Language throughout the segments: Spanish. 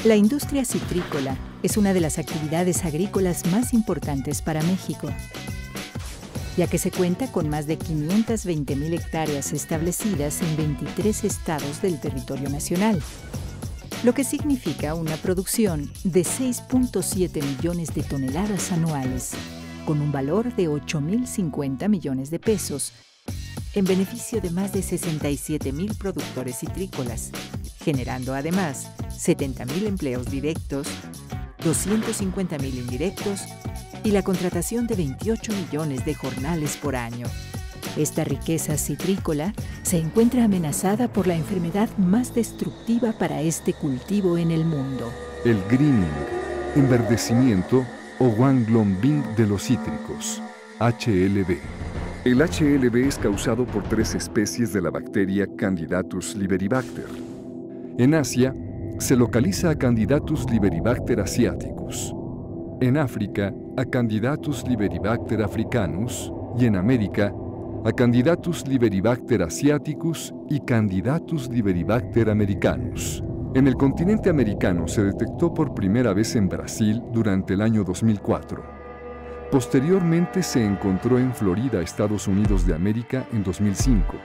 La industria citrícola es una de las actividades agrícolas más importantes para México, ya que se cuenta con más de 520,000 hectáreas establecidas en 23 estados del territorio nacional, lo que significa una producción de 6.7 millones de toneladas anuales, con un valor de 8.050 millones de pesos, en beneficio de más de 67,000 productores citrícolas, generando además 70,000 empleos directos, 250,000 indirectos y la contratación de 28 millones de jornales por año. Esta riqueza citrícola se encuentra amenazada por la enfermedad más destructiva para este cultivo en el mundo: el greening, enverdecimiento o Wanglongbing de los cítricos, HLB. El HLB es causado por 3 especies de la bacteria Candidatus liberibacter. En Asia, se localiza a Candidatus liberibacter asiaticus. En África, a Candidatus liberibacter africanus. Y en América, a Candidatus liberibacter asiaticus y Candidatus liberibacter americanus. En el continente americano se detectó por primera vez en Brasil durante el año 2004. Posteriormente se encontró en Florida, Estados Unidos de América, en 2005.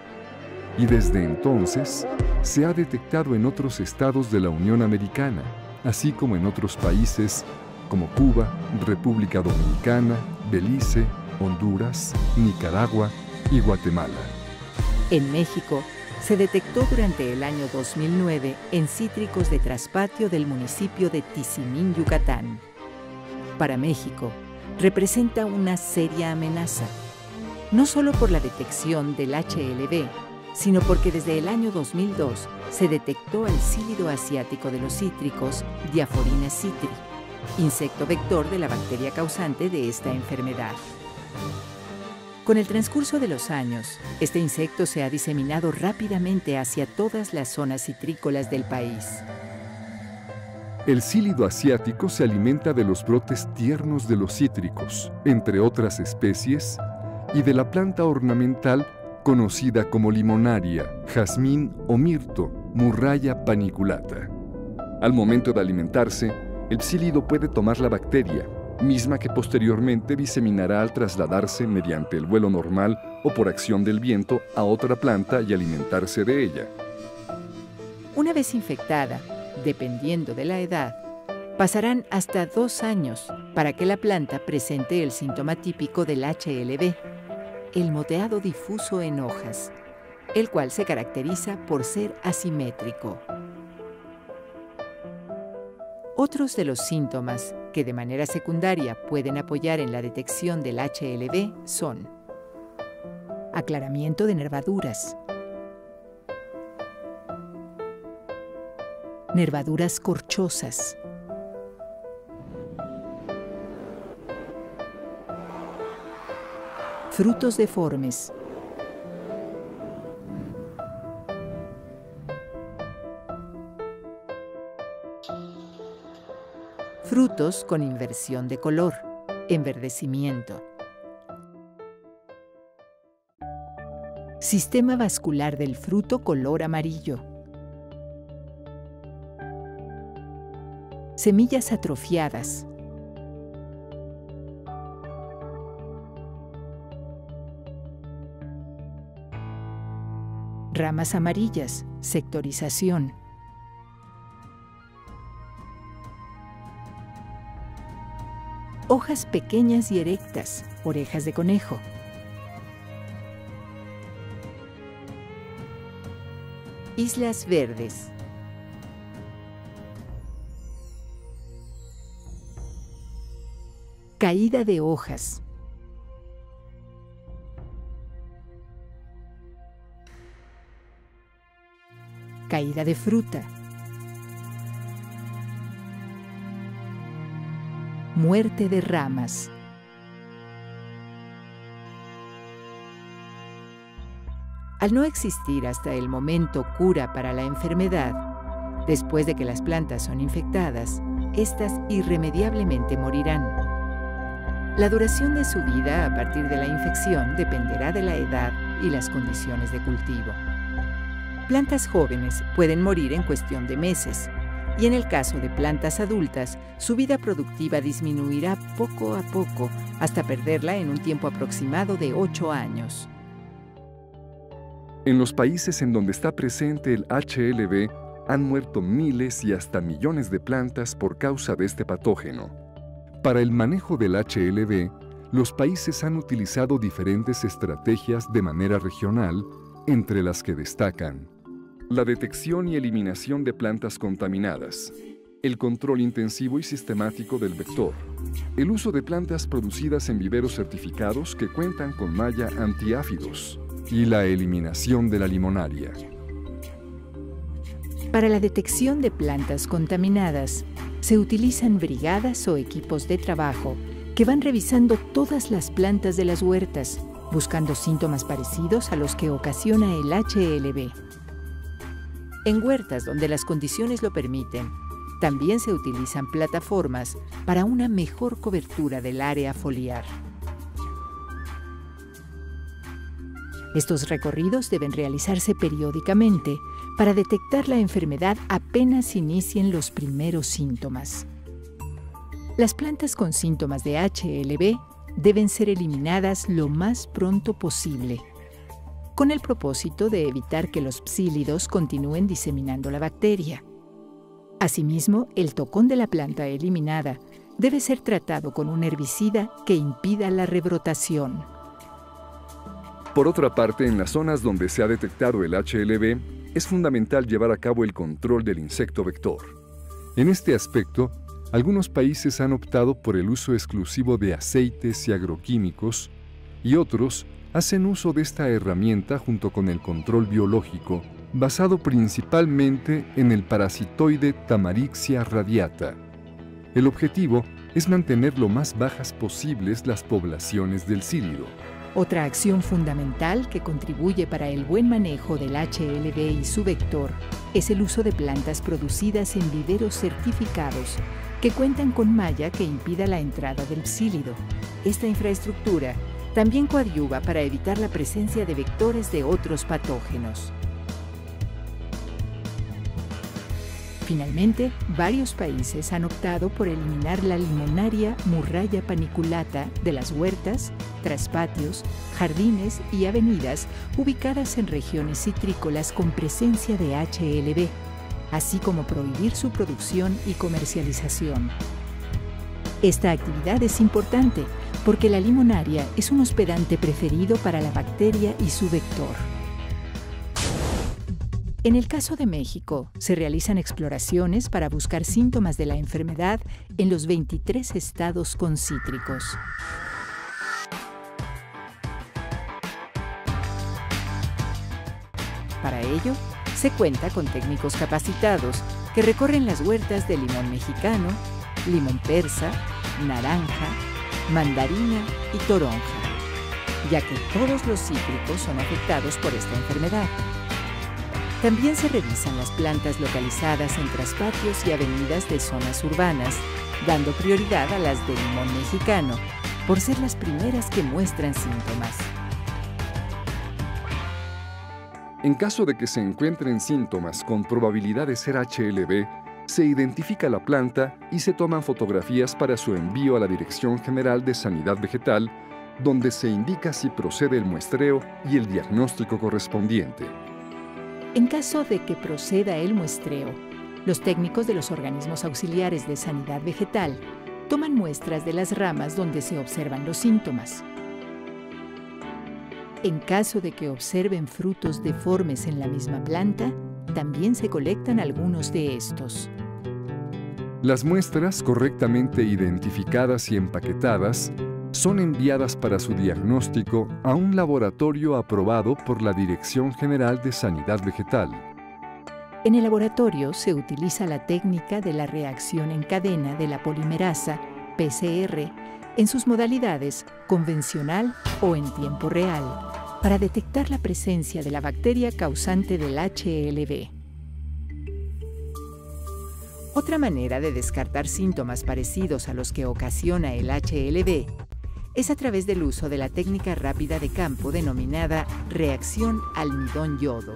Y desde entonces se ha detectado en otros estados de la Unión Americana, así como en otros países como Cuba, República Dominicana, Belice, Honduras, Nicaragua y Guatemala. En México, se detectó durante el año 2009 en cítricos de traspatio del municipio de Tizimín, Yucatán. Para México, representa una seria amenaza, no solo por la detección del HLB, sino porque desde el año 2002 se detectó al cílido asiático de los cítricos, Diaphorina citri, insecto vector de la bacteria causante de esta enfermedad. Con el transcurso de los años, este insecto se ha diseminado rápidamente hacia todas las zonas citrícolas del país. El cílido asiático se alimenta de los brotes tiernos de los cítricos, entre otras especies, y de la planta ornamental conocida como limonaria, jazmín o mirto, Murraya paniculata. Al momento de alimentarse, el psílido puede tomar la bacteria, misma que posteriormente diseminará al trasladarse mediante el vuelo normal o por acción del viento a otra planta y alimentarse de ella. Una vez infectada, dependiendo de la edad, pasarán hasta 2 años para que la planta presente el síntoma típico del HLB, el moteado difuso en hojas, el cual se caracteriza por ser asimétrico. Otros de los síntomas que de manera secundaria pueden apoyar en la detección del HLB son aclaramiento de nervaduras, nervaduras corchosas, frutos deformes, frutos con inversión de color, enverdecimiento, sistema vascular del fruto color amarillo, semillas atrofiadas, ramas amarillas, sectorización, hojas pequeñas y erectas, orejas de conejo, islas verdes, caída de hojas, caída de fruta, muerte de ramas. Al no existir hasta el momento cura para la enfermedad, después de que las plantas son infectadas, éstas irremediablemente morirán. La duración de su vida a partir de la infección dependerá de la edad y las condiciones de cultivo. Plantas jóvenes pueden morir en cuestión de meses, y en el caso de plantas adultas, su vida productiva disminuirá poco a poco hasta perderla en un tiempo aproximado de 8 años. En los países en donde está presente el HLB, han muerto miles y hasta millones de plantas por causa de este patógeno. Para el manejo del HLB, los países han utilizado diferentes estrategias de manera regional, entre las que destacan la detección y eliminación de plantas contaminadas, el control intensivo y sistemático del vector, el uso de plantas producidas en viveros certificados que cuentan con malla antiáfidos y la eliminación de la limonaria. Para la detección de plantas contaminadas, se utilizan brigadas o equipos de trabajo que van revisando todas las plantas de las huertas, buscando síntomas parecidos a los que ocasiona el HLB. En huertas donde las condiciones lo permiten, también se utilizan plataformas para una mejor cobertura del área foliar. Estos recorridos deben realizarse periódicamente para detectar la enfermedad apenas inicien los primeros síntomas. Las plantas con síntomas de HLB deben ser eliminadas lo más pronto posible, con el propósito de evitar que los psílidos continúen diseminando la bacteria. Asimismo, el tocón de la planta eliminada debe ser tratado con un herbicida que impida la rebrotación. Por otra parte, en las zonas donde se ha detectado el HLB, es fundamental llevar a cabo el control del insecto vector. En este aspecto, algunos países han optado por el uso exclusivo de aceites y agroquímicos, y otros hacen uso de esta herramienta junto con el control biológico, basado principalmente en el parasitoide Tamarixia radiata. El objetivo es mantener lo más bajas posibles las poblaciones del psílido. Otra acción fundamental que contribuye para el buen manejo del HLB y su vector es el uso de plantas producidas en viveros certificados que cuentan con malla que impida la entrada del psílido. Esta infraestructura también coadyuva para evitar la presencia de vectores de otros patógenos. Finalmente, varios países han optado por eliminar la limonaria Murraya paniculata de las huertas, traspatios, jardines y avenidas ubicadas en regiones citrícolas con presencia de HLB, así como prohibir su producción y comercialización. Esta actividad es importante porque la limonaria es un hospedante preferido para la bacteria y su vector. En el caso de México, se realizan exploraciones para buscar síntomas de la enfermedad en los 23 estados con cítricos. Para ello, se cuenta con técnicos capacitados que recorren las huertas de limón mexicano, limón persa, naranja, mandarina y toronja, ya que todos los cítricos son afectados por esta enfermedad. También se revisan las plantas localizadas en traspatios y avenidas de zonas urbanas, dando prioridad a las de limón mexicano, por ser las primeras que muestran síntomas. En caso de que se encuentren síntomas con probabilidad de ser HLB, se identifica la planta y se toman fotografías para su envío a la Dirección General de Sanidad Vegetal, donde se indica si procede el muestreo y el diagnóstico correspondiente. En caso de que proceda el muestreo, los técnicos de los organismos auxiliares de sanidad vegetal toman muestras de las ramas donde se observan los síntomas. En caso de que observen frutos deformes en la misma planta, también se colectan algunos de estos. Las muestras correctamente identificadas y empaquetadas son enviadas para su diagnóstico a un laboratorio aprobado por la Dirección General de Sanidad Vegetal. En el laboratorio se utiliza la técnica de la reacción en cadena de la polimerasa, PCR, en sus modalidades convencional o en tiempo real, para detectar la presencia de la bacteria causante del HLB. Otra manera de descartar síntomas parecidos a los que ocasiona el HLB es a través del uso de la técnica rápida de campo denominada reacción almidón-yodo.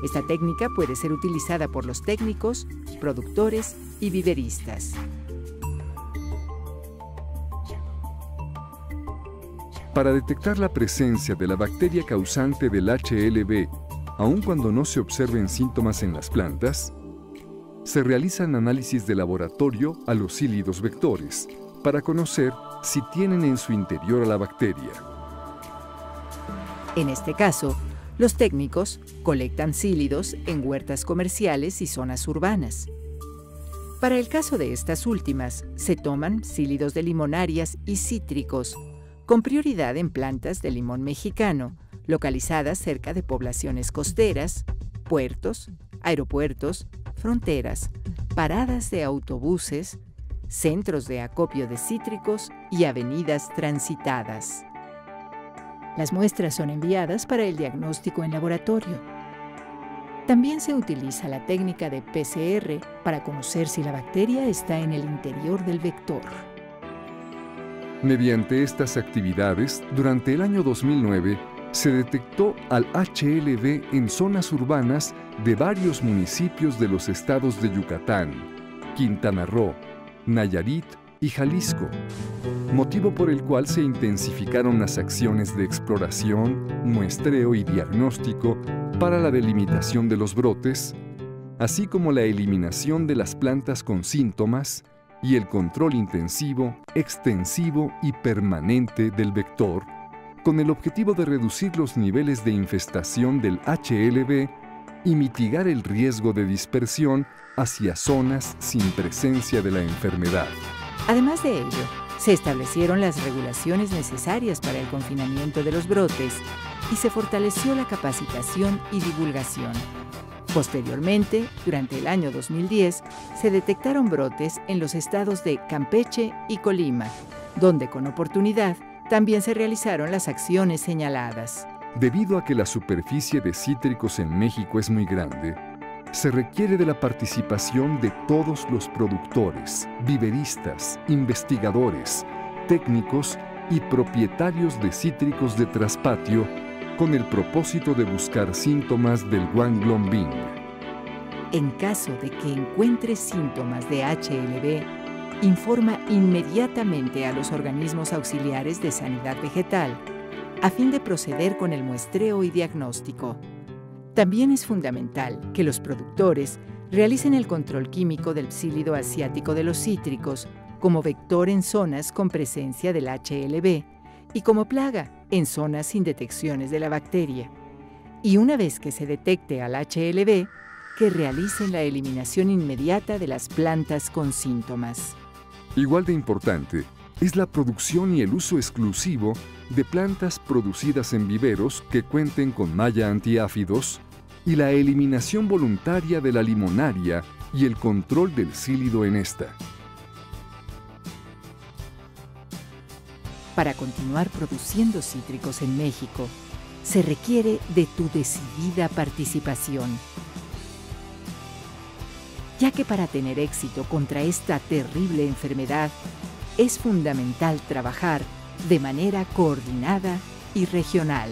Esta técnica puede ser utilizada por los técnicos, productores y viveristas. Para detectar la presencia de la bacteria causante del HLB, aun cuando no se observen síntomas en las plantas, se realizan análisis de laboratorio a los sílidos vectores para conocer si tienen en su interior a la bacteria. En este caso, los técnicos colectan sílidos en huertas comerciales y zonas urbanas. Para el caso de estas últimas, se toman sílidos de limonarias y cítricos, con prioridad en plantas de limón mexicano, localizadas cerca de poblaciones costeras, puertos, aeropuertos, fronteras, paradas de autobuses, centros de acopio de cítricos y avenidas transitadas. Las muestras son enviadas para el diagnóstico en laboratorio. También se utiliza la técnica de PCR para conocer si la bacteria está en el interior del vector. Mediante estas actividades, durante el año 2009, se detectó al HLB en zonas urbanas de varios municipios de los estados de Yucatán, Quintana Roo, Nayarit y Jalisco, motivo por el cual se intensificaron las acciones de exploración, muestreo y diagnóstico para la delimitación de los brotes, así como la eliminación de las plantas con síntomas y el control intensivo, extensivo y permanente del vector, con el objetivo de reducir los niveles de infestación del HLB y mitigar el riesgo de dispersión hacia zonas sin presencia de la enfermedad. Además de ello, se establecieron las regulaciones necesarias para el confinamiento de los brotes y se fortaleció la capacitación y divulgación. Posteriormente, durante el año 2010, se detectaron brotes en los estados de Campeche y Colima, donde con oportunidad también se realizaron las acciones señaladas. Debido a que la superficie de cítricos en México es muy grande, se requiere de la participación de todos los productores, viveristas, investigadores, técnicos y propietarios de cítricos de traspatio con el propósito de buscar síntomas del Guanglongbing. En caso de que encuentre síntomas de HLB, informa inmediatamente a los organismos auxiliares de sanidad vegetal, a fin de proceder con el muestreo y diagnóstico. También es fundamental que los productores realicen el control químico del psílido asiático de los cítricos como vector en zonas con presencia del HLB y como plaga en zonas sin detecciones de la bacteria. Y una vez que se detecte al HLB, que realicen la eliminación inmediata de las plantas con síntomas. Igual de importante es la producción y el uso exclusivo de plantas producidas en viveros que cuenten con malla antiáfidos y la eliminación voluntaria de la limonaria y el control del psílido en esta. Para continuar produciendo cítricos en México, se requiere de tu decidida participación, ya que para tener éxito contra esta terrible enfermedad, es fundamental trabajar de manera coordinada y regional.